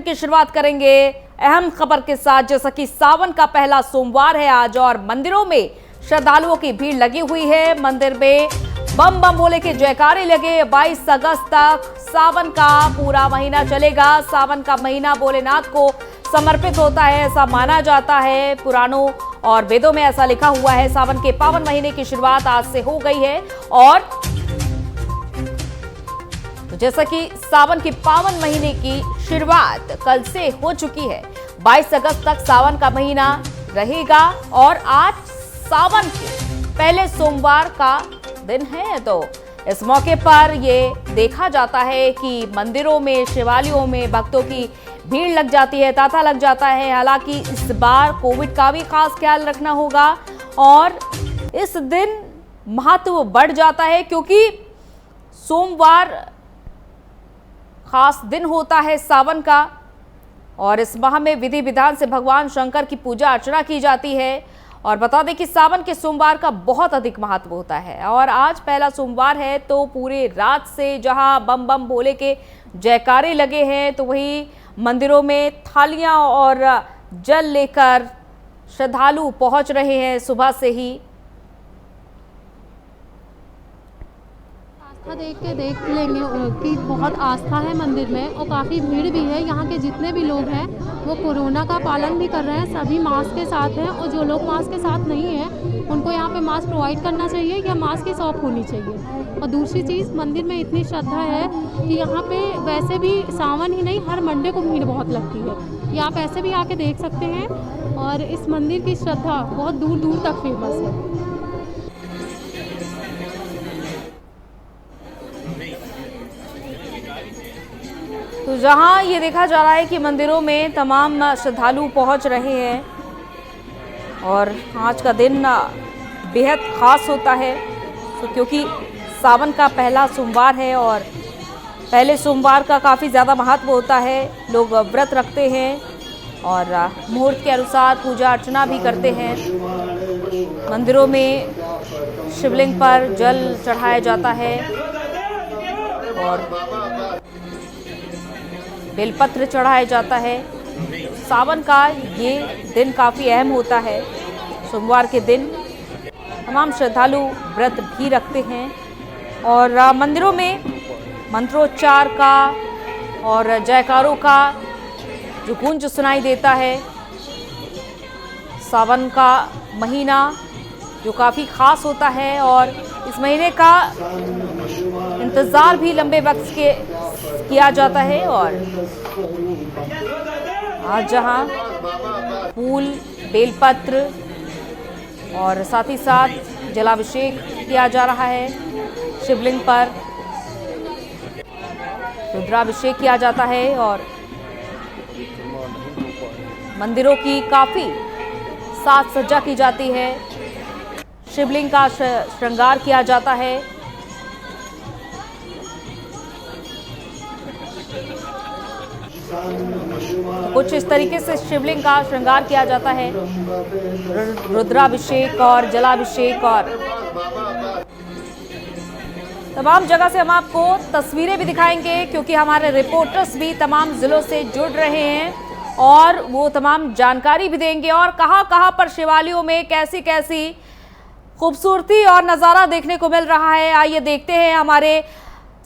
की शुरुआत करेंगे अहम खबर के साथ। जैसा कि सावन का पहला सोमवार है आज और मंदिरों में श्रद्धालुओं की भीड़ लगी हुई है। मंदिर में बम बम भोले के जयकारे लगे। 22 अगस्त तक सावन का पूरा महीना चलेगा। सावन का महीना भोलेनाथ को समर्पित होता है, ऐसा माना जाता है। पुराणों और वेदों में ऐसा लिखा हुआ है। सावन के पावन महीने की शुरुआत आज से हो गई है और तो जैसा कि सावन के पावन महीने की शुरुआत कल से हो चुकी है। 22 अगस्त तक सावन का महीना रहेगा और आज सावन के पहले सोमवार का दिन है। तो इस मौके पर ये देखा जाता है कि मंदिरों में, शिवालयों में भक्तों की भीड़ लग जाती है, तांता लग जाता है। हालांकि इस बार कोविड का भी खास ख्याल रखना होगा और इस दिन महत्व बढ़ जाता है क्योंकि सोमवार खास दिन होता है सावन का और इस माह में विधि विधान से भगवान शंकर की पूजा अर्चना की जाती है। और बता दें कि सावन के सोमवार का बहुत अधिक महत्व होता है और आज पहला सोमवार है तो पूरे रात से जहां बम बम भोले के जयकारे लगे हैं तो वहीं मंदिरों में थालियां और जल लेकर श्रद्धालु पहुंच रहे हैं सुबह से ही। देख लेंगे कि बहुत आस्था है मंदिर में और काफ़ी भीड़ भी है। यहाँ के जितने भी लोग हैं वो कोरोना का पालन भी कर रहे हैं, सभी मास्क के साथ हैं और जो लोग मास्क के साथ नहीं हैं उनको यहाँ पे मास्क प्रोवाइड करना चाहिए या मास्क की शॉप होनी चाहिए। और दूसरी चीज़, मंदिर में इतनी श्रद्धा है कि यहाँ पे वैसे भी सावन ही नहीं हर मंडे को भीड़ बहुत लगती है। ये आप ऐसे भी आके देख सकते हैं और इस मंदिर की श्रद्धा बहुत दूर दूर तक फेमस है। तो जहां ये देखा जा रहा है कि मंदिरों में तमाम श्रद्धालु पहुंच रहे हैं और आज का दिन बेहद खास होता है तो क्योंकि सावन का पहला सोमवार है और पहले सोमवार का काफ़ी ज़्यादा महत्व होता है। लोग व्रत रखते हैं और मुहूर्त के अनुसार पूजा अर्चना भी करते हैं। मंदिरों में शिवलिंग पर जल चढ़ाया जाता है और बेलपत्र चढ़ाया जाता है। सावन का ये दिन काफ़ी अहम होता है। सोमवार के दिन तमाम श्रद्धालु व्रत भी रखते हैं और मंदिरों में मंत्रोच्चार का और जयकारों का जो गूंज सुनाई देता है। सावन का महीना जो काफ़ी ख़ास होता है और इस महीने का इंतज़ार भी लंबे वक्त के किया जाता है। और आज जहां फूल, बेलपत्र और साथ ही साथ जलाभिषेक किया जा रहा है, शिवलिंग पर रुद्राभिषेक किया जाता है और मंदिरों की काफ़ी साज सज्जा की जाती है। शिवलिंग का श्रृंगार किया जाता है। तो कुछ इस तरीके से शिवलिंग का श्रृंगार किया जाता है। रुद्राभिषेक और जलाभिषेक और तमाम जगह से हम आपको तस्वीरें भी दिखाएंगे क्योंकि हमारे रिपोर्टर्स भी तमाम जिलों से जुड़ रहे हैं और वो तमाम जानकारी भी देंगे और कहां पर शिवालयों में कैसी कैसी खूबसूरती और नज़ारा देखने को मिल रहा है। आइए देखते हैं। हमारे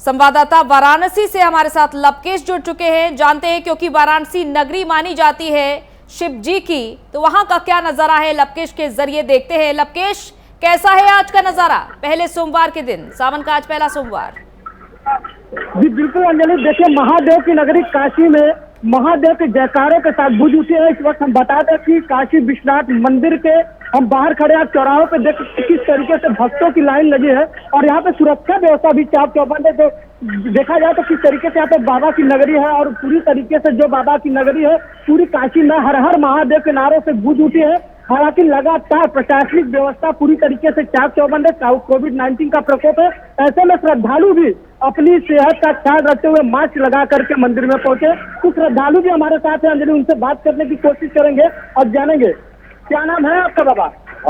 संवाददाता वाराणसी से हमारे साथ लवकेश जुड़ चुके हैं। जानते हैं क्योंकि वाराणसी नगरी मानी जाती है शिव जी की, तो वहां का क्या नज़ारा है लवकेश के जरिए देखते हैं। लवकेश, कैसा है आज का नज़ारा पहले सोमवार के दिन, सावन का आज पहला सोमवार? जी बिल्कुल अंजलि, देखिए महादेव की नगरी काशी में महादेव के जयकारों के साथ गूंज उठी है। इस वक्त हम बता दें कि काशी विश्वनाथ मंदिर के हम बाहर खड़े हैं, चौराहों पे देख किस तरीके से भक्तों की लाइन लगी है और यहाँ पे सुरक्षा व्यवस्था भी चाक चौबंद है। तो देखा जाए तो किस तरीके से यहाँ पे बाबा की नगरी है और पूरी तरीके से जो बाबा की नगरी है पूरी काशी में हर हर महादेव के नारों से गूंज उठी है। हालांकि लगातार प्रशासनिक व्यवस्था पूरी तरीके से चाक चौबंद है। कोविड-19 का प्रकोप है, ऐसे में श्रद्धालु भी अपनी सेहत का ख्याल रखते हुए मास्क लगा करके मंदिर में पहुंचे। कुछ श्रद्धालु भी हमारे साथ हैं अंजलि, उनसे बात करने की कोशिश करेंगे और जानेंगे। क्या नाम है आपका बाबा?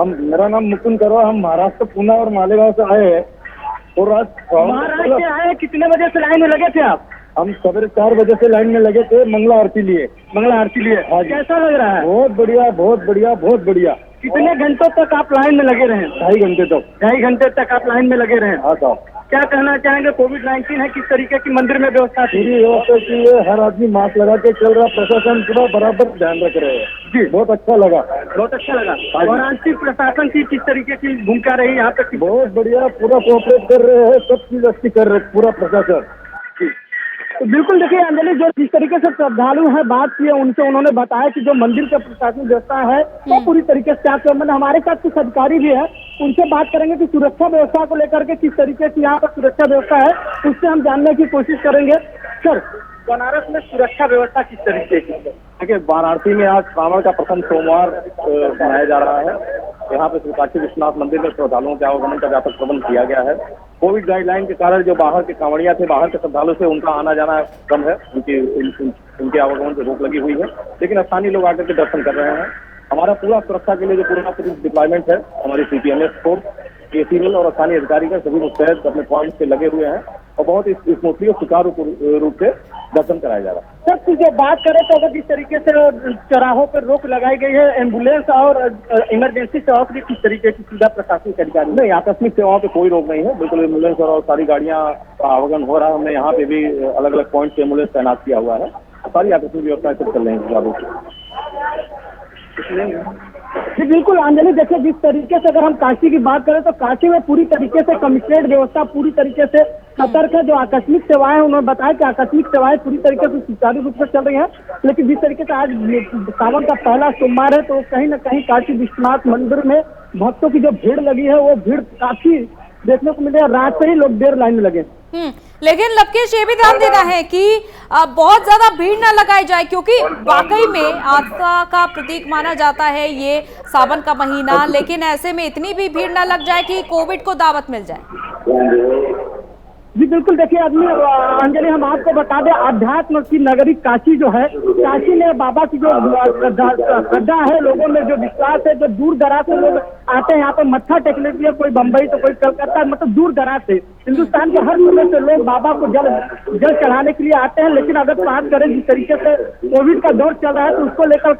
मेरा नाम मुकुंद करवा, हम महाराष्ट्र पुणे और मालेगांव से आए हैं और आज महाराष्ट्र से आए। कितने बजे से लाइन में लगे थे आप? हम सवेरे 4 बजे से लाइन में लगे थे मंगला आरती लिए। हाँ जी। कैसा लग रहा है? बहुत बढ़िया, बहुत बढ़िया, बहुत बढ़िया। कितने घंटों तक आप लाइन में लगे रहे? 2.5 घंटे तक। 2.5 घंटे तक आप लाइन में लगे रहे? हाँ साहब। क्या कहना चाहेंगे? कोविड-19 है, किस तरीके की मंदिर में व्यवस्था थी? पूरी व्यवस्था की है, हर आदमी मास्क लगा के चल रहा, प्रशासन पूरा बराबर ध्यान रख रहे हैं जी। बहुत अच्छा लगा, बहुत अच्छा लगा। और आंतरिक प्रशासन की किस तरीके की भूमिका रही यहाँ पे? बहुत बढ़िया, पूरा कोऑपरेट कर रहे हैं, सब चीज अच्छी कर रहे पूरा प्रशासन। तो बिल्कुल देखिए अंजलि, जो जिस तरीके से श्रद्धालु हैं बात किए उनसे, उन्होंने बताया कि जो मंदिर का प्रशासनिक व्यवस्था है वो पूरी तरीके से आप हमारे साथ कुछ अधिकारी भी है, उनसे बात करेंगे कि सुरक्षा व्यवस्था को लेकर के किस तरीके की यहाँ पर सुरक्षा व्यवस्था है, उससे हम जानने की कोशिश करेंगे। सर, बनारस में सुरक्षा व्यवस्था किस तरीके की है? देखिए, वाराणसी में आज श्रावण का प्रथम सोमवार मनाया जा रहा है। यहाँ पे श्री काशी विश्वनाथ मंदिर में श्रद्धालुओं के आवागमन का व्यापक प्रबंध किया गया है। कोविड गाइडलाइन के कारण जो बाहर के कांवड़िया थे, बाहर के श्रद्धालु से उनका आना जाना कम है, उनके आवागमन से रोक लगी हुई है, लेकिन स्थानीय लोग आकर के दर्शन कर रहे हैं। हमारा पूरा सुरक्षा के लिए जो पूरा पुलिस डिप्लॉयमेंट है, हमारी CPMS फोर्स, ACL और स्थानीय अधिकारी का सभी मुस्तैद अपने पॉइंट पे लगे हुए हैं और बहुत स्मूथली और सुचारू रूप से दर्शन कराया जा रहा है। सर, जो बात करें तो अगर जिस तरीके से चौराहों पर रोक लगाई गई है, एम्बुलेंस और इमरजेंसी सेवाओं की किस तरीके की सुविधा प्रशासनिक अधिकारी? नहीं, आकस्मिक सेवाओं पे कोई रोक नहीं है, बिल्कुल एम्बुलेंस और सारी गाड़ियां का आवागमन हो रहा है। हमने यहाँ पे भी अलग अलग पॉइंट पे एम्बुलेंस तैनात किया हुआ है, सारी आकस्मिक व्यवस्थाएं चल रही हैं। जी बिल्कुल अंजलि, देखिए जिस तरीके से अगर हम काशी की बात करें तो काशी में पूरी तरीके से कमिश्नरेट व्यवस्था पूरी तरीके से सतर्क है। जो आकस्मिक सेवाएं, उन्होंने बताया कि आकस्मिक सेवाएं पूरी तरीके से सुचारू रूप से चल रही हैं, लेकिन जिस तरीके से आज सावन का पहला सोमवार है तो कहीं न कहीं काशी विश्वनाथ मंदिर में भक्तों की जो भीड़ लगी है वो भीड़ काफी देखने को मिले। रात से ही लोग देर लाइन में लगे। लेकिन लवकेश, ये भी ध्यान देना है कि बहुत ज्यादा भीड़ न लगाई जाए, क्योंकि वाकई में आस्था का प्रतीक माना जाता है ये सावन का महीना, लेकिन ऐसे में इतनी भी भीड़ न लग जाए कि कोविड को दावत मिल जाए। जी बिल्कुल, देखिए अंजलि, हम आपको बता दें अध्यात्म की नगरी काशी जो है, काशी में बाबा की जो श्रद्धा है, लोगों में जो विश्वास है, जो दूर दराज से लोग आते हैं यहाँ पर मत्था टेकने के लिए, कोई बम्बई तो कोई कलकत्ता, मतलब दूर दराज से हिंदुस्तान के हर कोने से लोग बाबा को जल चढ़ाने के लिए आते हैं। लेकिन अगर बात करें जिस तरीके से कोविड का दौर चल रहा है तो उसको लेकर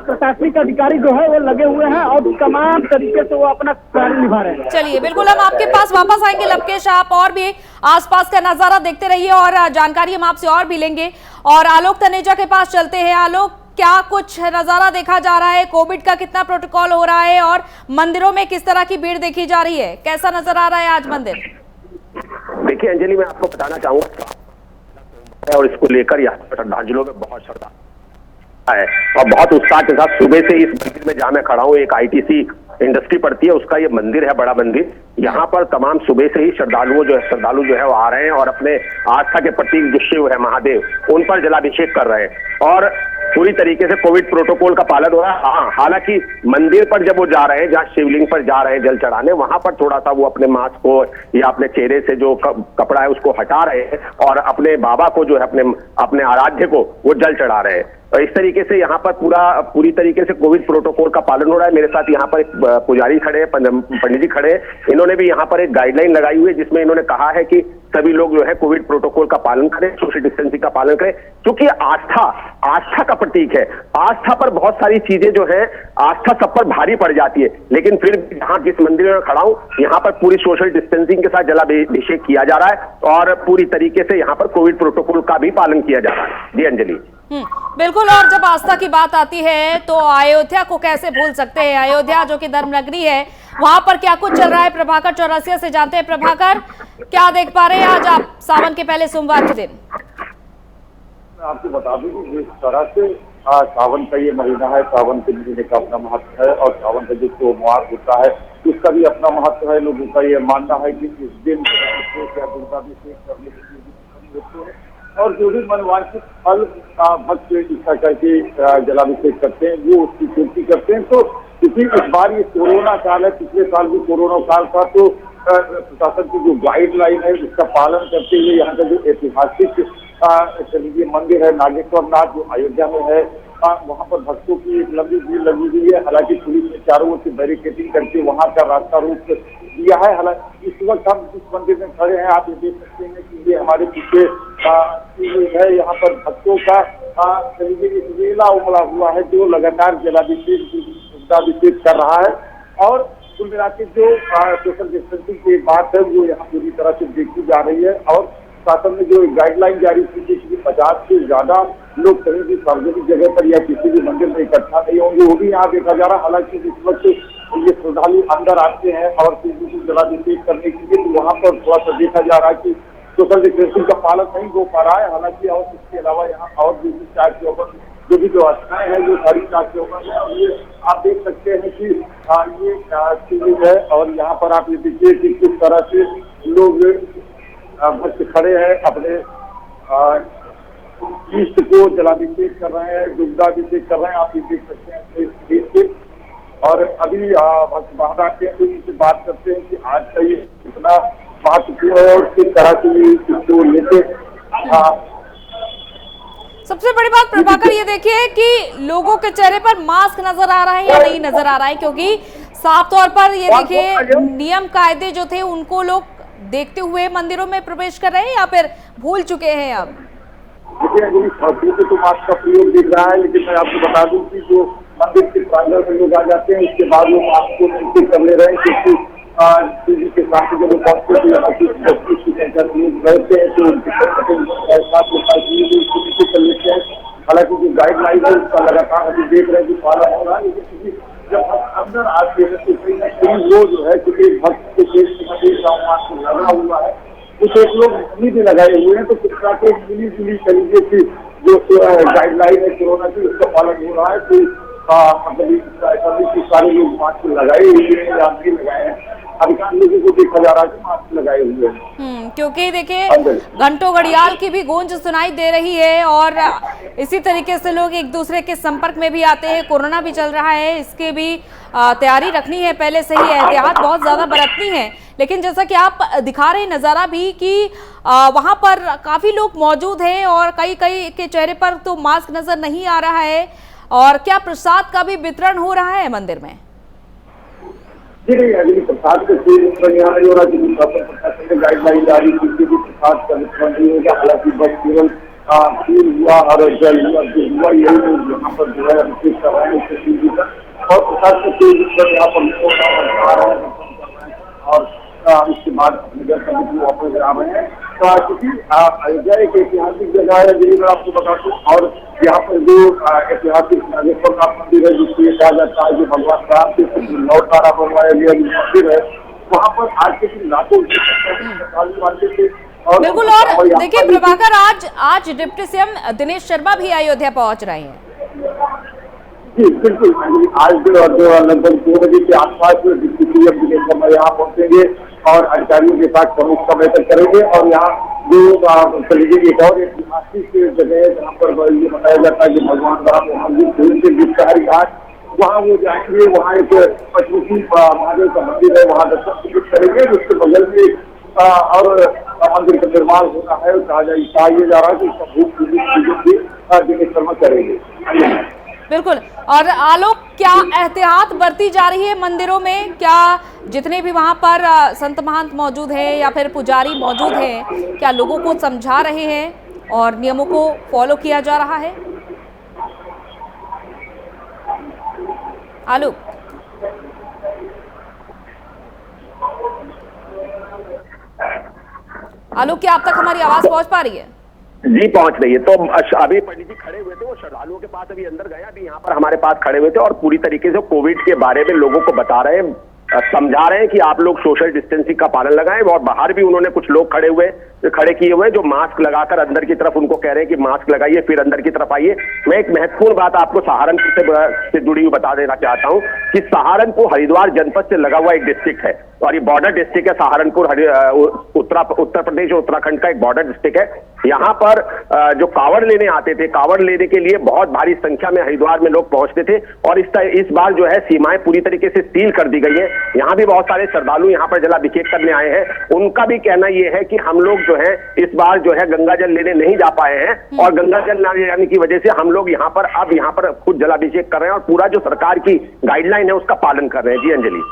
प्रशासनिक अधिकारी जो है वो लगे हुए हैं और तमाम तरीके से वो अपना कार्य निभा रहे हैं। चलिए, बिल्कुल हम आपके पास वापस आएंगे लवकेश, आप और भी आसपास का नजारा देखते रहिए और जानकारी हम आपसे और भी लेंगे। और आलोक तनेजा के पास चलते हैं। आलोक, क्या कुछ नजारा देखा जा रहा है? कोविड का कितना प्रोटोकॉल हो रहा है और मंदिरों में किस तरह की भीड़ देखी जा रही है? कैसा नजर आ रहा है आज मंदिर? देखिए अंजलि, मैं आपको बताना चाहूंगा और इसको लेकर यहाँ पर श्रद्धालुओं में बहुत श्रद्धा है और बहुत उत्साह के साथ सुबह से इस मंदिर में जहाँ मैं खड़ा हूँ, एक ITC इंडस्ट्री पड़ती है, उसका ये मंदिर है, बड़ा मंदिर। यहाँ पर तमाम सुबह से ही श्रद्धालु जो है वो आ रहे हैं और अपने आस्था के प्रतीक जो शिव है महादेव, उन पर जलाभिषेक कर रहे हैं और पूरी तरीके से कोविड प्रोटोकॉल का पालन हो रहा है। हाँ, हालांकि मंदिर पर जब वो जा रहे हैं, जहाँ शिवलिंग पर जा रहे हैं जल चढ़ाने, वहां पर थोड़ा सा वो अपने मास्क को या अपने चेहरे से जो कपड़ा है उसको हटा रहे हैं और अपने बाबा को जो है अपने आराध्य को वो जल चढ़ा रहे हैं। और इस तरीके से यहाँ पर पूरी तरीके से कोविड प्रोटोकॉल का पालन हो रहा है। मेरे साथ यहाँ पर एक पुजारी खड़े हैं, पंडित जी खड़े हैं, इन्होंने भी यहाँ पर एक गाइडलाइन लगाई हुई है जिसमें इन्होंने कहा है कि सभी लोग जो है कोविड प्रोटोकॉल का पालन करें, सोशल डिस्टेंसिंग का पालन करें, क्योंकि आस्था का प्रतीक है। आस्था पर बहुत सारी चीजें जो है, आस्था सब पर भारी पड़ जाती है, लेकिन फिर यहाँ जिस मंदिर में खड़ा हूँ यहाँ पर पूरी सोशल डिस्टेंसिंग के साथ जलाभिषेक किया जा रहा है और पूरी तरीके से यहाँ पर कोविड प्रोटोकॉल का भी पालन किया जा रहा है। जी अंजलि, बिल्कुल। और जब आस्था की बात आती है तो अयोध्या को कैसे भूल सकते हैं? अयोध्या जो कि धर्म नगरी है, वहां पर क्या कुछ चल रहा है? प्रभाकर चौरसिया से जानते हैं। प्रभाकर, क्या देख पा रहे हैं आज आप सावन के पहले सोमवार के दिन? आपको बता दूं कि जिस तरह से सावन का ये महीना है, सावन के महीने का अपना महत्व है और सावन का जो सोमवार होता है उसका भी अपना महत्व है। लोगों का ये मानना है कि इस दिन दुर्गाभिषेक करने के लिए और जो भी मनवांछित फल भक्त इच्छा करके जलाभिषेक करते हैं वो उसकी पूर्ति करते हैं। तो क्योंकि इस बार ये कोरोना काल है, पिछले साल भी कोरोना काल था, तो प्रशासन की जो गाइडलाइन है उसका पालन करते हुए यहाँ का जो ऐतिहासिक चलिए मंदिर है नागेश्वर नाथ जो अयोध्या में है, वहाँ पर भक्तों की एक लंबी भीड़ लगी हुई है। हालांकि पुलिस ने चारों ओर से बैरिकेडिंग करके वहाँ का रास्ता रोक दिया है। हालांकि इस वक्त हम जिस मंदिर में खड़े हैं, आप ये देख सकते हैं कि ये हमारे पीछे है, यहाँ पर भक्तों का एक मेला उमड़ा हुआ है जो लगातार जलाभिषेक कर रहा है। और कुल मिला के जो सोशल डिस्टेंसिंग की बात है वो यहाँ पूरी तरह से देखी जा रही है। और शासन ने जो गाइडलाइन जारी की थी कि 50 से ज्यादा लोग कहीं भी सार्वजनिक जगह पर या किसी भी मंदिर में इकट्ठा नहीं होंगे, वो भी यहाँ देखा जा रहा है। हालांकि इस वक्त ये श्रद्धालु अंदर आते हैं और शिव जी को जलाभिषेक करने के लिए, तो वहाँ पर थोड़ा सा देखा जा रहा है कि सोशल डिस्टेंसिंग का पालन नहीं हो पा रहा है। हालांकि और इसके अलावा यहाँ और भी चार चौबन जो भी व्यवस्थाएं हैं वो सारी चार चौबन है। और ये आप देख सकते हैं कि ये शिविर है और यहाँ पर आप ये देखिए कि किस तरह से लोग भक्त खड़े हैं, अपने इष्ट को जलाभिषेक कर रहे हैं, दुग्धाभिषेक कर रहे हैं। आप ये देख सकते हैं। और अभी भक्त बाहर आते हैं तो इनसे बात करते हैं कि आज का ये कितना महत्वपूर्ण है और किस तरह से इसको लेते। सबसे बड़ी बात प्रभाकर ये देखिए कि लोगों के चेहरे पर मास्क नजर आ रहा है या नहीं नजर आ रहा है, क्योंकि साफ तौर पर ये देखिए नियम कायदे जो थे उनको लोग देखते हुए मंदिरों में प्रवेश कर रहे हैं या फिर भूल चुके हैं। अब देखिए तो मास्क का प्रयोग दिख रहा है, लेकिन मैं आपको बता दूं कि जो मंदिर के प्रांगण में लोग आ जाते हैं उसके बाद वो मास्क को नहीं कर ले रहे हैं, क्योंकि शिव जी के साथ जब वो पहुंचते रहते हैं तो उनके कर लेते हैं। हालांकि जो गाइडलाइन है उसका लगातार अभी देख रहे हैं कि पालन हो रहा है, लेकिन जब हम अंदर आते हैं तो कहीं ना कहीं वो जो है क्योंकि भक्त के देश का मास्क लगा हुआ है, कुछ एक लोग नहीं भी लगाए हुए हैं, तो कुछ तरह के मिली जुली तरीके से जो गाइडलाइन है कोरोना की उसका पालन हो रहा है। तो मतलब सारे लोग मास्क लगाए हुए हैं या नहीं लगाए हैं, अधिकांश लोगों को देखा जा रहा है कि मास्क लगाए हुए हैं। क्योंकि देखिए घंटों घड़ियाल की भी गूंज सुनाई दे रही है और इसी तरीके से लोग एक दूसरे के संपर्क में भी आते हैं। कोरोना भी चल रहा है, इसके भी तैयारी रखनी है, पहले से ही एहतियात बहुत ज्यादा बरतनी है। लेकिन जैसा कि आप दिखा रहे नजारा भी कि वहां पर काफी लोग मौजूद हैं और कई के चेहरे पर तो मास्क नजर नहीं आ रहा है। और क्या प्रसाद का भी वितरण हो रहा है मंदिर में? जी नहीं, अगली प्रसाद के गाइडलाइन जारी की थी, प्रसाद का वितरण नहीं होगा। हालांकि बस केवल फूल हुआ और जल हुआ जो हुआ यही लोग यहाँ पर जो है अभिषेक कर रहे हैं और प्रसाद का कोई वितरण यहाँ पर और उसके बाद अपने घर का भी वापस आ रहे हैं। क्योंकि अयोध्या एक ऐतिहासिक जगह है, यही मैं आपको बता दूं। और यहाँ पर जो ऐतिहासिक नागेश्वरनाथ मंदिर है जिसको ये कहा जाता है जो भगवान राम के लौटारा बनवाया गया मंदिर है, वहाँ पर आज के दिन लाखों श्रद्धालु आते थे। बिल्कुल। और देखिए प्रभाकर, आज डिप्टी सीएम दिनेश शर्मा भी अयोध्या पहुंच रहे हैं। जी बिल्कुल, आज लगभग 2 बजे के आसपास डिप्टी सीएम दिनेश शर्मा यहाँ पहुंचेंगे और अधिकारियों के साथ समीक्षा बैठक करेंगे। और यहाँ जो चलेगी एक और ऐतिहासिक जगह है जहाँ पर ये बताया जाता है कि भगवान राम मंदिर गिरधारी घाट, वहाँ वो जाएंगे। वहाँ एक पचमुखी महादेव का मंदिर है, वहाँ दर्शन करेंगे। उसके बगल में और मंदिर का निर्माण होना है, कहा जा रहा है कि उसका भूमि दिनेश शर्मा करेंगे। बिल्कुल। और आलोक, क्या एहतियात बरती जा रही है मंदिरों में? क्या जितने भी वहां पर संत महंत मौजूद हैं या फिर पुजारी मौजूद हैं, क्या लोगों को समझा रहे हैं और नियमों को फॉलो किया जा रहा है? आलोक, क्या आप तक हमारी आवाज पहुंच पा रही है? जी पहुंच रही है। तो अभी पंडित जी खड़े हुए थे, वो श्रद्धालुओं के पास अभी अंदर गए, अभी यहाँ पर हमारे पास खड़े हुए थे और पूरी तरीके से कोविड के बारे में लोगों को बता रहे हैं, समझा रहे हैं कि आप लोग सोशल डिस्टेंसिंग का पालन लगाएं। और बाहर भी उन्होंने कुछ लोग खड़े किए हुए जो मास्क लगाकर अंदर की तरफ उनको कह रहे हैं कि मास्क लगाइए फिर अंदर की तरफ आइए। मैं एक महत्वपूर्ण बात आपको सहारनपुर से जुड़ी हुई बता देना चाहता हूं कि सहारनपुर हरिद्वार जनपद से लगा हुआ एक डिस्ट्रिक्ट है और ये बॉर्डर डिस्ट्रिक्ट है। सहारनपुर उत्तर प्रदेश और उत्तराखंड का एक बॉर्डर डिस्ट्रिक्ट है। यहाँ पर जो कावड़ लेने आते थे, कावड़ लेने के लिए बहुत भारी संख्या में हरिद्वार में लोग पहुंचते थे और इस बार जो है सीमाएं पूरी तरीके से सील कर दी गई है। यहाँ भी बहुत सारे श्रद्धालु यहाँ पर जलाभिषेक करने आए हैं। उनका भी कहना यह है कि हम लोग जो है इस बार जो है गंगा जल लेने नहीं जा पाए हैं और गंगा जल न ले जाने की वजह से हम लोग यहाँ पर खुद जलाभिषेक कर रहे हैं और पूरा जो सरकार की गाइडलाइन है उसका पालन कर रहे हैं। जी अंजलि।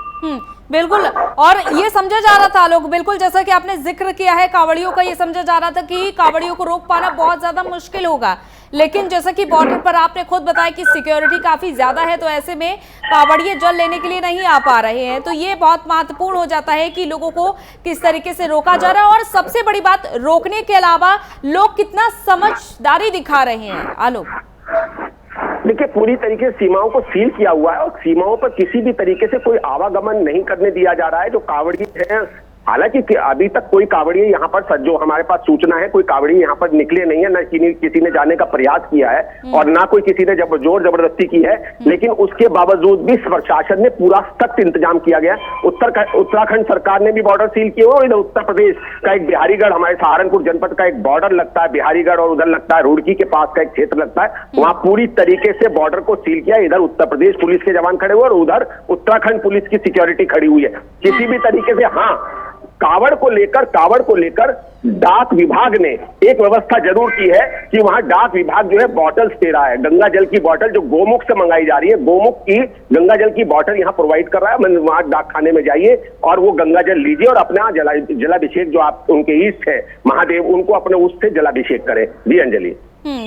बिल्कुल, और ये समझा जा रहा था लोग, बिल्कुल जैसा कि आपने जिक्र किया है कांवड़ियों का, ये समझा जा रहा था कि कांवड़ियों को रोक पाना बहुत ज्यादा मुश्किल होगा, लेकिन जैसा कि बॉर्डर पर आपने खुद बताया कि सिक्योरिटी काफी ज्यादा है, तो ऐसे में कांवड़िए जल लेने के लिए नहीं आ पा रहे हैं। तो ये बहुत महत्वपूर्ण हो जाता है कि लोगों को किस तरीके से रोका जा रहा है, और सबसे बड़ी बात, रोकने के अलावा लोग कितना समझदारी दिखा रहे हैं। आलोक, देखिए, पूरी तरीके से सीमाओं को सील किया हुआ है और सीमाओं पर किसी भी तरीके से कोई आवागमन नहीं करने दिया जा रहा है। जो कांवड़िए हैं, हालांकि अभी तक कोई कांवड़िए यहाँ पर, जो हमारे पास सूचना है, कोई कांवड़िए यहाँ पर निकले नहीं है, न किसी ने जाने का प्रयास किया है और ना कोई किसी ने जोर जबरदस्ती की है। लेकिन उसके बावजूद भी प्रशासन ने पूरा सख्त इंतजाम किया गया। उत्तराखंड सरकार ने भी बॉर्डर सील किए हुए। इधर उत्तर प्रदेश का एक बिहारीगढ़, हमारे सहारनपुर जनपद का एक बॉर्डर लगता है बिहारीगढ़, और उधर लगता है रुड़की के पास का एक क्षेत्र लगता है, वहां पूरी तरीके से बॉर्डर को सील किया। इधर उत्तर प्रदेश पुलिस के जवान खड़े हुए और उधर उत्तराखंड पुलिस की सिक्योरिटी खड़ी हुई है। किसी भी तरीके से, हाँ, कावड़ को लेकर डाक विभाग ने एक व्यवस्था जरूर की है कि वहां डाक विभाग जो है बॉटल्स दे रहा है, गंगा जल की बॉटल जो गोमुख से मंगाई जा रही है, गोमुख की गंगा जल की बॉटल यहां प्रोवाइड कर रहा है। वहां डाक खाने में जाइए और वो गंगा जल लीजिए और अपना जलाभिषेक, जो आप उनके ईष्ट है महादेव, उनको अपने उससे जलाभिषेक करें। जी अंजलि।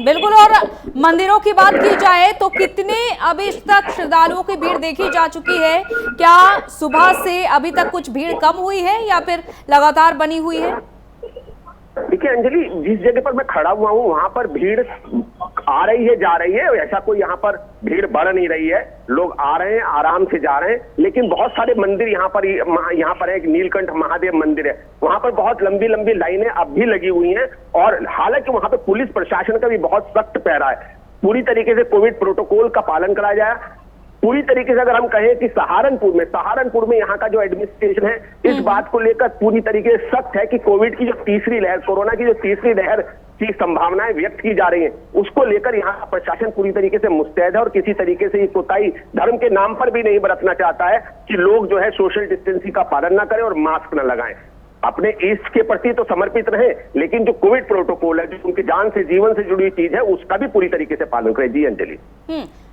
बिल्कुल। और मंदिरों की बात की जाए तो कितने अभी तक श्रद्धालुओं की भीड़ देखी जा चुकी है? क्या सुबह से अभी तक कुछ भीड़ कम हुई है या फिर लगातार बनी हुई है? देखिए अंजलि, जिस जगह पर मैं खड़ा हुआ हूँ वहां पर भीड़ आ रही है, जा रही है, ऐसा कोई यहाँ पर भीड़ बढ़ नहीं रही है। लोग आ रहे हैं, आराम से जा रहे हैं। लेकिन बहुत सारे मंदिर यहाँ पर एक नीलकंठ महादेव मंदिर है, वहां पर बहुत लंबी लंबी लाइनें अब भी लगी हुई हैं। और हालांकि वहां पर पुलिस प्रशासन का भी बहुत सख्त पहरा है। पूरी तरीके से कोविड प्रोटोकॉल का पालन कराया जाए। पूरी तरीके से अगर हम कहें कि सहारनपुर में यहाँ का जो एडमिनिस्ट्रेशन है, इस बात को लेकर पूरी तरीके से सख्त है कि कोविड की जो तीसरी लहर, कोरोना की जो तीसरी लहर की संभावनाएं व्यक्त की जा रही हैं, उसको लेकर यहाँ का प्रशासन पूरी तरीके से मुस्तैद है और किसी तरीके से ये कोताही धर्म के नाम पर भी नहीं बरतना चाहता है कि लोग जो है सोशल डिस्टेंसिंग का पालन ना करें और मास्क न लगाएं। अपने इष्ट के प्रति तो समर्पित रहे, लेकिन जो कोविड प्रोटोकॉल है, जो उनकी जान से, जीवन से जुड़ी चीज है, उसका भी पूरी तरीके से पालन करें। जी अंजलि।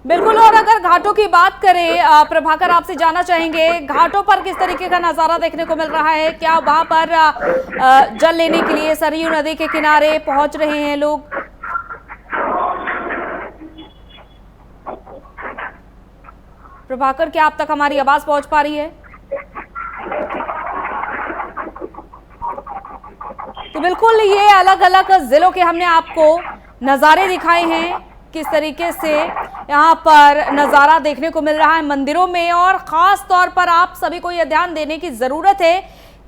बिल्कुल। और अगर घाटों की बात करें, प्रभाकर आपसे जानना चाहेंगे, घाटों पर किस तरीके का नजारा देखने को मिल रहा है? क्या वहां पर जल लेने के लिए सरयू नदी के किनारे पहुंच रहे हैं लोग? प्रभाकर, क्या आप तक हमारी आवाज पहुंच पा रही है? तो बिल्कुल, ये अलग अलग जिलों के हमने आपको नज़ारे दिखाए हैं, किस तरीके से यहाँ पर नज़ारा देखने को मिल रहा है मंदिरों में। और ख़ास तौर पर आप सभी को यह ध्यान देने की ज़रूरत है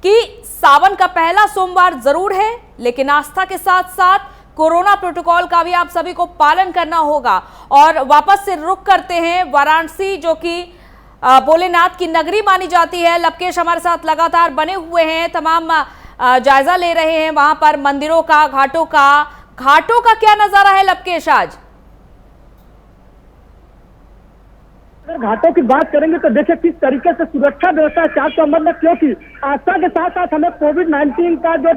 कि सावन का पहला सोमवार ज़रूर है, लेकिन आस्था के साथ साथ कोरोना प्रोटोकॉल का भी आप सभी को पालन करना होगा। और वापस से रुख करते हैं वाराणसी, जो कि भोलेनाथ की नगरी मानी जाती है। लवकेश हमारे साथ लगातार बने हुए हैं, तमाम जायजा ले रहे हैं वहां पर मंदिरों का, घाटों का क्या नजारा है लवकेश आज? अगर घाटों की बात करेंगे तो देखिए किस तरीके से सुरक्षा व्यवस्था चार चौबंद में, क्योंकि आस्था के साथ साथ हमें कोविड-19 का जो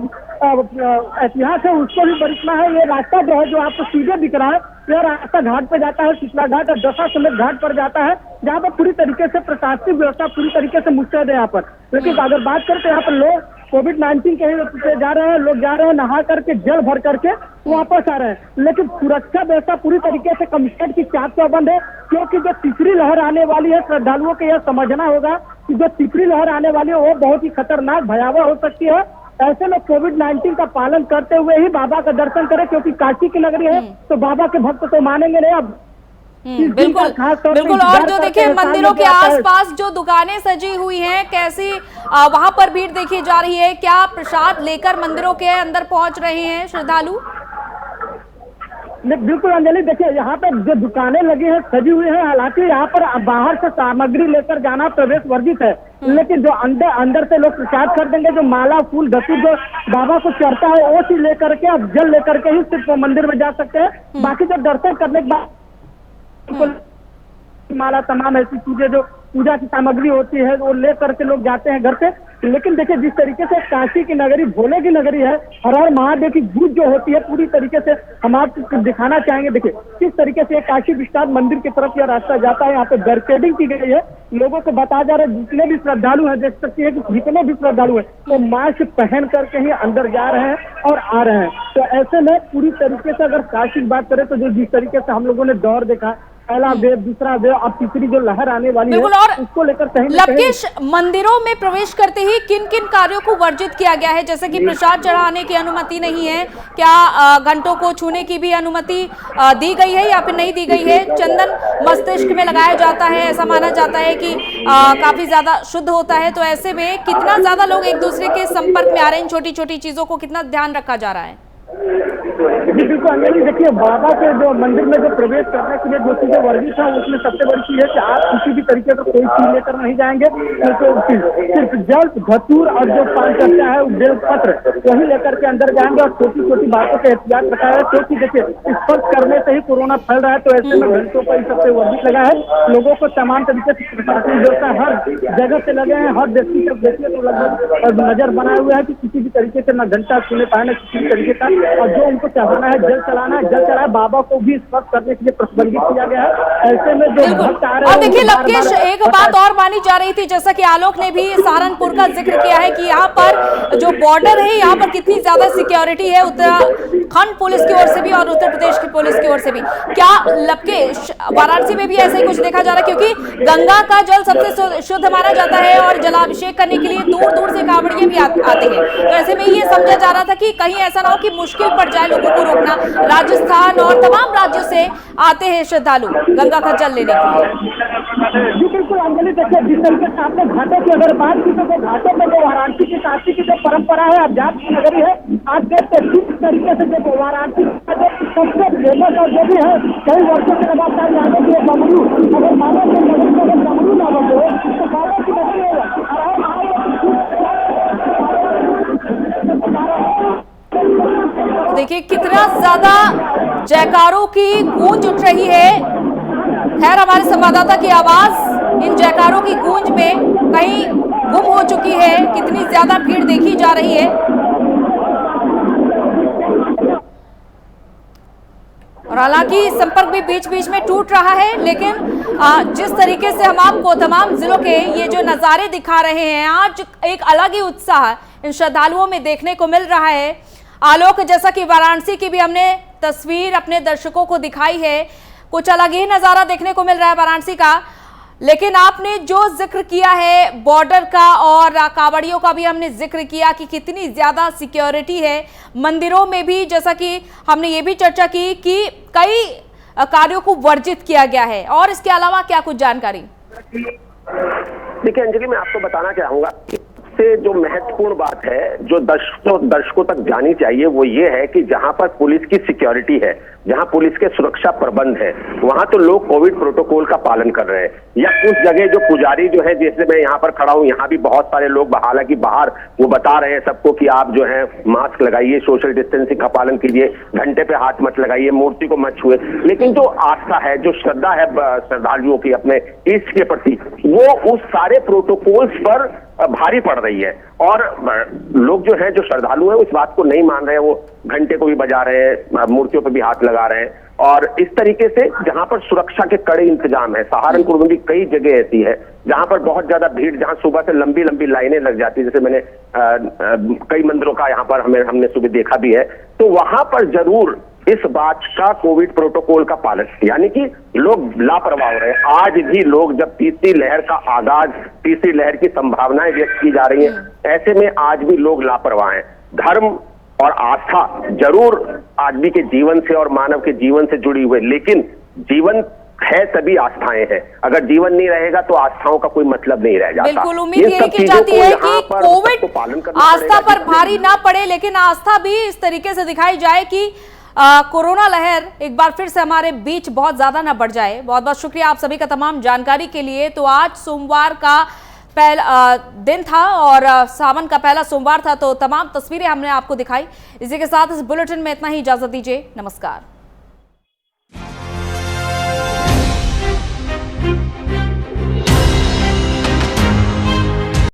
इतिहास है उसको भी बरतना है। ये रास्ता जो है, जो आपको सीधे दिख रहा है, यह रास्ता घाट पे जाता है, शिशला घाट और दशा समेत घाट पर जाता है, जहाँ पर पूरी तरीके से प्रशासनिक व्यवस्था पूरी तरीके से मुस्तैद है यहाँ पर। लेकिन अगर बात करें तो यहाँ पर लोग कोविड-19 के जा रहे हैं, लोग जा रहे हैं नहा करके, जल भर करके वापस आ रहे हैं। लेकिन सुरक्षा व्यवस्था पूरी तरीके से कमिश्नर की चाक चौबंद है, क्योंकि जो तीसरी लहर आने वाली है, श्रद्धालुओं को यह समझना होगा कि जो तीसरी लहर आने वाली है वो बहुत ही खतरनाक, भयावह हो सकती है। ऐसे में कोविड-19 का पालन करते हुए ही बाबा का दर्शन करें, क्योंकि काशी की नगरी है तो बाबा के भक्त तो मानेंगे नहीं। अब बिल्कुल। और जो देखिए मंदिरों के आसपास जो दुकानें सजी हुई हैं, कैसी वहां पर भीड़ देखी जा रही है? क्या प्रसाद लेकर मंदिरों के अंदर पहुंच रहे हैं श्रद्धालु? बिल्कुल अंजलि, देखिए यहाँ पर जो दुकानें लगी हैं, सजी हुई है। हालांकि यहाँ पर बाहर से सामग्री लेकर जाना प्रवेश वर्जित है, लेकिन जो अंदर से लोग प्रसाद खरीदेंगे, जो माला, फूल, धतूर जो बाबा को चढ़ता है, वो चीज लेकर के, अब जल लेकर के ही सिर्फ मंदिर में जा सकते हैं। बाकी जो दर्शन करने के बाद माला, तमाम ऐसी चीजें जो पूजा की सामग्री होती है, वो ले करके लोग जाते हैं घर से। लेकिन देखिए जिस तरीके से काशी की नगरी भोले की नगरी है, हर हर महादेव की गूंज जो होती है पूरी तरीके से हम आपको दिखाना चाहेंगे। देखिए किस तरीके से काशी विश्वनाथ मंदिर की तरफ यह रास्ता जाता है, यहाँ पे बैरिकेडिंग की गई है। लोगों को बताया जा रहा है जितने भी श्रद्धालु हैं, देख सकते हैं कि जितने भी श्रद्धालु हैं वो मास्क पहन करके ही अंदर जा रहे हैं और आ रहे हैं। तो ऐसे में पूरी तरीके से अगर काशी की बात करें तो जो जिस तरीके से हम लोगों ने दौर देखा, पहला वेव, दूसरा वेव, अब तीसरी जो लहर आने वाली है उसको लेकर कहीं लवकेश, मंदिरों में प्रवेश करते ही किन किन कार्यों को वर्जित किया गया है? जैसे कि प्रसाद चढ़ाने की अनुमति नहीं है, क्या घंटों को छूने की भी अनुमति दी गई है या फिर नहीं दी गई है? चंदन मस्तिष्क में लगाया जाता है, ऐसा माना जाता है कि काफी ज्यादा शुद्ध होता है। तो ऐसे में कितना ज्यादा लोग एक दूसरे के संपर्क में आ रहे हैं, छोटी छोटी चीजों को कितना ध्यान रखा जा रहा है? जी बिल्कुल अंजलि, देखिए बाबा के जो मंदिर में जो प्रवेश करने के लिए जो चीजें वर्जित है उसमें सबसे बड़ी चीज है कि आप किसी भी तरीके का कोई चीज लेकर नहीं जाएंगे। सिर्फ जल, धतूर और जो पान चर्चा है बेल पत्र वही लेकर के अंदर जाएंगे और छोटी छोटी बातों का एहतियात रखा है, क्योंकि देखिए स्पर्श करने से ही कोरोना फैल रहा है। तो ऐसे में घंटों पर सबसे वर्जित लगा है। लोगों को तमाम तरीके से प्रशासन व्यवस्था हर जगह से लगे हैं, हर व्यक्ति जब देखिए तो लगभग नजर बनाए हुए है कि किसी भी तरीके से न घंटा छूने पाए न किसी भी तरीके का, और जो उनको चढ़ाना है जल चलाना है, जल चढ़ाए बाबा को भी स्पर्श करने के लिए प्रतिबंधित किया गया है। ऐसे में जो भक्त आ रहे हैं, और देखिए लवकेश, एक बात और मानी जा रही थी, जैसा कि आलोक ने भी सहारनपुर का जिक्र किया है कि यहाँ पर जो बॉर्डर है यहाँ पर कितनी ज्यादा सिक्योरिटी है उत्तराखंड पुलिस की ओर से भी और उत्तर प्रदेश की पुलिस की ओर से भी। क्या लवकेश, वाराणसी में भी ऐसा ही कुछ देखा जा रहा है? क्योंकि गंगा का जल सबसे शुद्ध माना जाता है और जलाभिषेक करने के लिए दूर दूर से कांवड़िए भी आते हैं। तो ऐसे में ये समझा जा रहा था कि कहीं ऐसा ना हो कि मुश्किल पड़ जाए लोगों को रोकना। राजस्थान और तमाम राज्यों से आते हैं श्रद्धालु गंगा का जल लेने के लिए। जी बिल्कुल अंजलि, देखिए जिस तरीके से आपने घाटों की अगर बात की तो घाटों में जो वाराणसी की काशी की जो परंपरा है, आध्यात्म की नगरी है, आज देखते जिस तरीके से जो वाराणसी का जो सबसे फेमस और जो भी है कई वर्षों से लगातार यहाँ के डमरू, अगर बाबा के नगरी को अगर डमरू ना बजे तो बाबा की नगरी देखिए कितना ज्यादा जयकारों की गूंज उठ रही है। खैर हमारे संवाददाता की आवाज इन जयकारों की गूंज में कहीं गुम हो चुकी है, कितनी ज्यादा भीड़ देखी जा रही है। और हालांकि संपर्क भी बीच बीच में टूट रहा है, लेकिन जिस तरीके से हम आपको तमाम जिलों के ये जो नज़ारे दिखा रहे हैं, आज एक अलग ही उत्साह इन श्रद्धालुओं में देखने को मिल रहा है। आलोक, जैसा कि वाराणसी की भी हमने तस्वीर अपने दर्शकों को दिखाई है, कुछ अलग ही नज़ारा देखने को मिल रहा है वाराणसी का। लेकिन आपने जो जिक्र किया है बॉर्डर का और कांवड़ियों का भी हमने जिक्र किया कि कितनी ज़्यादा सिक्योरिटी है मंदिरों में भी, जैसा कि हमने ये भी चर्चा की कि कई कार्यों को वर्जित किया गया है। और इसके अलावा क्या कुछ जानकारी? देखिए अंजलि, मैं आपको बताना चाहूंगा से जो महत्वपूर्ण बात है जो दर्शकों तक जानी चाहिए वो ये है कि जहां पर पुलिस की सिक्योरिटी है, जहां पुलिस के सुरक्षा प्रबंध है, वहां तो लोग कोविड प्रोटोकॉल का पालन कर रहे हैं। या उस जगह जो पुजारी जो है, जैसे मैं यहाँ पर खड़ा हूँ, यहाँ भी बहुत सारे लोग, हालांकि बाहर वो बता रहे हैं सबको कि आप जो है मास्क लगाइए, सोशल डिस्टेंसिंग का पालन कीजिए, घंटे पे हाथ मत लगाइए, मूर्ति को मत छुए। लेकिन जो आस्था है, जो श्रद्धा है श्रद्धालुओं की अपने इष्ट के प्रति, वो उस सारे प्रोटोकॉल्स पर भारी पड़ रही है। और लोग जो है, जो श्रद्धालु है, उस बात को नहीं मान रहे हैं। वो घंटे को भी बजा रहे हैं, मूर्तियों पर भी हाथ लगा रहे हैं। और इस तरीके से जहां पर सुरक्षा के कड़े इंतजाम है, सहारनपुर में भी कई जगह ऐसी है जहां पर बहुत ज्यादा भीड़, जहां सुबह से लंबी लंबी लाइनें लग जाती है, जैसे मैंने कई मंदिरों का यहाँ पर हमने सुबह देखा भी है। तो वहां पर जरूर इस बात का कोविड प्रोटोकॉल का पालन, यानी कि लोग लापरवाह हो रहे हैं। आज भी लोग, जब तीसरी लहर का आगाज, तीसरी लहर की संभावनाएं व्यक्त की जा रही हैं, ऐसे में आज भी लोग लापरवाह हैं। धर्म और आस्था जरूर आदमी के जीवन से और मानव के जीवन से जुड़ी हुई, लेकिन जीवन है तभी आस्थाएं हैं। अगर जीवन नहीं रहेगा तो आस्थाओं का कोई मतलब नहीं रह जाता। बिल्कुल, उम्मीद यही की जाती है कि कोविड आस्था पर भारी ना पड़े, लेकिन आस्था भी इस तरीके से दिखाई जाए कि कोरोना लहर एक बार फिर से हमारे बीच बहुत ज्यादा ना बढ़ जाए। बहुत बहुत शुक्रिया आप सभी का तमाम जानकारी के लिए। तो आज सोमवार का पहला दिन था और सावन का पहला सोमवार था, तो तमाम तस्वीरें हमने आपको दिखाई। इसी के साथ इस बुलेटिन में इतना ही, इजाजत दीजिए, नमस्कार।